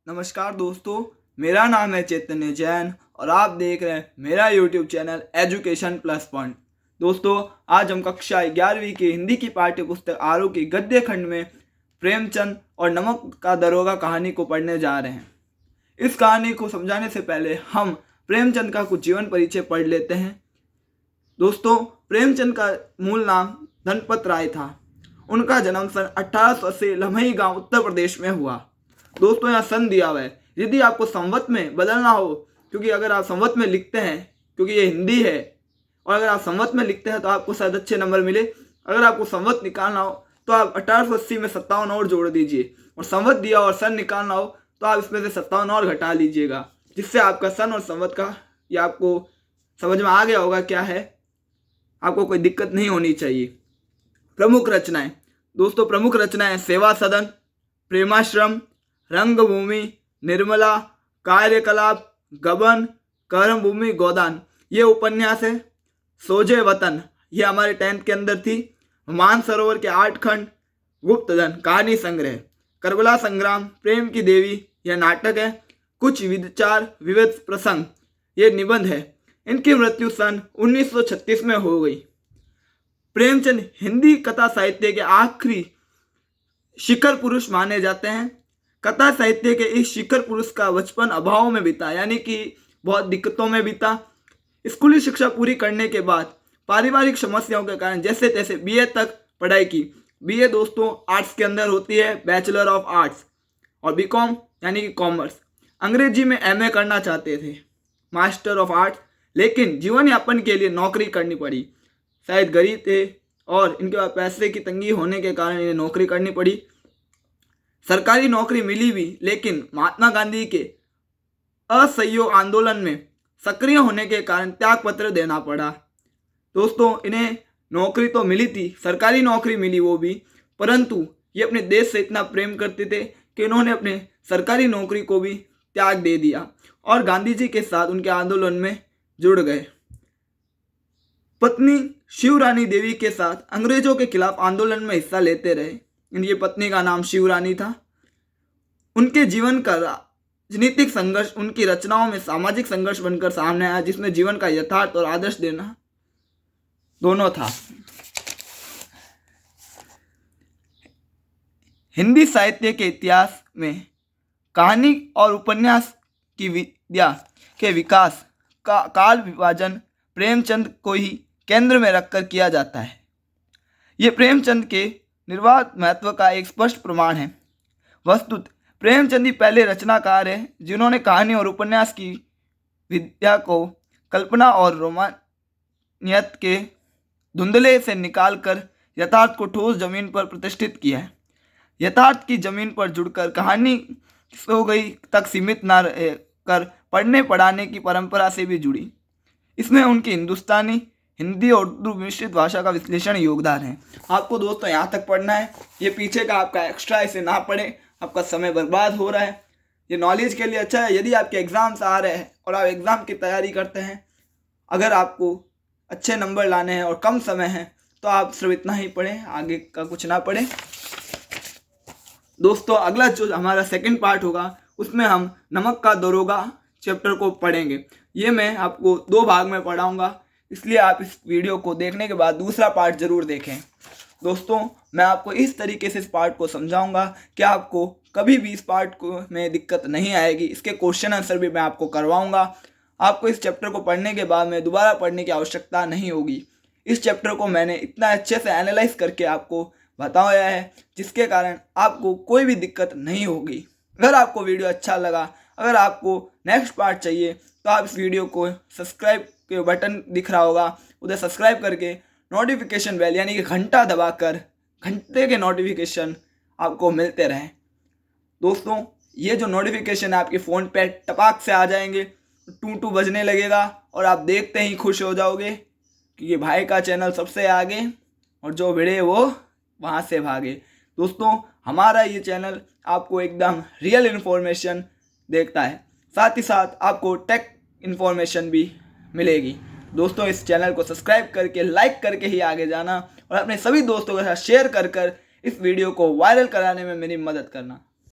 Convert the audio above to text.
नमस्कार दोस्तों, मेरा नाम है चैतन्य जैन और आप देख रहे हैं मेरा YouTube channel education plus point. दोस्तों, आज हम कक्षा 11वीं की हिंदी की पाठ्य पुस्तक आरू की गद्य खंड में प्रेमचंद और नमक का दरोगा कहानी को पढ़ने जा रहे हैं। इस कहानी को समझाने से पहले हम प्रेमचंद का कुछ जीवन परिचय पढ़ लेते हैं। दोस्तों, प्रेमचंद का मूल नाम धनपत राय था। उनका जन्म सन 1880 लम्हई गांव उत्तर प्रदेश में हुआ। दोस्तों, यहाँ सन दिया हुआ है। यदि आपको संवत में बदलना हो, क्योंकि अगर आप संवत में लिखते हैं, क्योंकि ये हिंदी है, और अगर आप संवत में लिखते हैं तो आपको शायद अच्छे नंबर मिले। अगर आपको संवत निकालना हो तो आप 1880 में 57 और जोड़ दीजिए, और संवत दिया और सन निकालना हो तो आप इसमें से 57 और घटा लीजिएगा, जिससे आपका सन और संवत का ये आपको समझ में आ गया होगा क्या है। आपको कोई दिक्कत नहीं होनी चाहिए। प्रमुख रचनाएं। दोस्तों, प्रमुख रचनाएं सेवा सदन, प्रेमाश्रम, रंगभूमि, निर्मला, कार्यकलाप, गबन, कर्मभूमि, गोदान, ये उपन्यास है। सोजे वतन, ये हमारे 10th के अंदर थी। मानसरोवर के 8 खंड, गुप्तधन, कहानी संग्रह, करबला संग्राम, प्रेम की देवी, यह नाटक है। कुछ विचार विविध प्रसंग, ये निबंध है। इनकी मृत्यु सन 1936 में हो गई। प्रेमचंद हिंदी कथा साहित्य के आखिरी शिखर पुरुष माने जाते हैं। कथा साहित्य के इस शिखर पुरुष का बचपन अभाव में बीता, यानी कि बहुत दिक्कतों में बीता। स्कूली शिक्षा पूरी करने के बाद पारिवारिक समस्याओं के कारण जैसे तैसे बीए तक पढ़ाई की। बीए दोस्तों आर्ट्स के अंदर होती है, बैचलर ऑफ आर्ट्स, और बीकॉम यानी कि कॉमर्स। अंग्रेजी में एमए करना चाहते थे, मास्टर ऑफ आर्ट्स, लेकिन जीवन यापन के लिए नौकरी करनी पड़ी। शायद गरीब थे और इनके पास पैसे की तंगी होने के कारण इन्हें नौकरी करनी पड़ी। सरकारी नौकरी मिली भी, लेकिन महात्मा गांधी के असहयोग आंदोलन में सक्रिय होने के कारण त्याग पत्र देना पड़ा। दोस्तों, इन्हें नौकरी तो मिली थी, सरकारी नौकरी मिली वो भी, परंतु ये अपने देश से इतना प्रेम करते थे कि इन्होंने अपने सरकारी नौकरी को भी त्याग दे दिया और गांधी जी के साथ उनके आंदोलन में जुड़ गए। पत्नी शिवरानी देवी के साथ अंग्रेजों के खिलाफ आंदोलन में हिस्सा लेते रहे। इनकी पत्नी का नाम शिवरानी था। उनके जीवन का राजनीतिक संघर्ष उनकी रचनाओं में सामाजिक संघर्ष बनकर सामने आया, जिसमें जीवन का यथार्थ और आदर्श देना दोनों था। हिंदी साहित्य के इतिहास में कहानी और उपन्यास की विद्या के विकास का काल विभाजन प्रेमचंद को ही केंद्र में रखकर किया जाता है। ये प्रेमचंद के निर्वात महत्व का एक स्पष्ट प्रमाण है। वस्तुत प्रेमचंद ही पहले रचनाकार हैं जिन्होंने कहानी और उपन्यास की विद्या को कल्पना और रोमानियत के धुंधले से निकालकर यथार्थ को ठोस जमीन पर प्रतिष्ठित किया है। यथार्थ की जमीन पर जुड़कर कहानी सो गई तक सीमित न कर पढ़ने पढ़ाने की परंपरा से भी जुड़ी। इसमें उनकी हिंदुस्तानी, हिंदी और उर्दू मिश्रित भाषा का विश्लेषण योगदान है। आपको दोस्तों यहाँ तक पढ़ना है, ये पीछे का आपका एक्स्ट्रा, इसे ना पढ़ें, आपका समय बर्बाद हो रहा है। ये नॉलेज के लिए अच्छा है। यदि आपके एग्ज़ाम्स आ रहे हैं और आप एग्ज़ाम की तैयारी करते हैं, अगर आपको अच्छे नंबर लाने हैं और कम समय है, तो आप सिर्फ इतना ही पढ़ें, आगे का कुछ ना पढ़ें। दोस्तों, अगला जो हमारा सेकंड पार्ट होगा उसमें हम नमक का दरोगा चैप्टर को पढ़ेंगे। ये मैं आपको 2 भाग में पढ़ाऊँगा, इसलिए आप इस वीडियो को देखने के बाद दूसरा पार्ट ज़रूर देखें। दोस्तों, मैं आपको इस तरीके से इस पार्ट को समझाऊंगा कि आपको कभी भी इस पार्ट को में दिक्कत नहीं आएगी। इसके क्वेश्चन आंसर भी मैं आपको करवाऊंगा। आपको इस चैप्टर को पढ़ने के बाद में दोबारा पढ़ने की आवश्यकता नहीं होगी। इस चैप्टर को मैंने इतना अच्छे से एनालाइज करके आपको बताया है, जिसके कारण आपको कोई भी दिक्कत नहीं होगी। अगर आपको वीडियो अच्छा लगा, अगर आपको नेक्स्ट पार्ट चाहिए, तो आप इस वीडियो को सब्सक्राइब के बटन दिख रहा होगा, उधर सब्सक्राइब करके नोटिफिकेशन बेल यानी कि घंटा दबाकर घंटे के नोटिफिकेशन आपको मिलते रहें। दोस्तों, ये जो नोटिफिकेशन है आपके फ़ोन पे टपाक से आ जाएंगे, टू बजने लगेगा और आप देखते ही खुश हो जाओगे कि ये भाई का चैनल सबसे आगे और जो भिड़े वो वहाँ से भागे। दोस्तों, हमारा ये चैनल आपको एकदम रियल इन्फॉर्मेशन देखता है, साथ ही साथ आपको टेक इन्फॉर्मेशन भी मिलेगी। दोस्तों, इस चैनल को सब्सक्राइब करके, लाइक करके ही आगे जाना और अपने सभी दोस्तों के साथ शेयर कर इस वीडियो को वायरल कराने में मेरी मदद करना।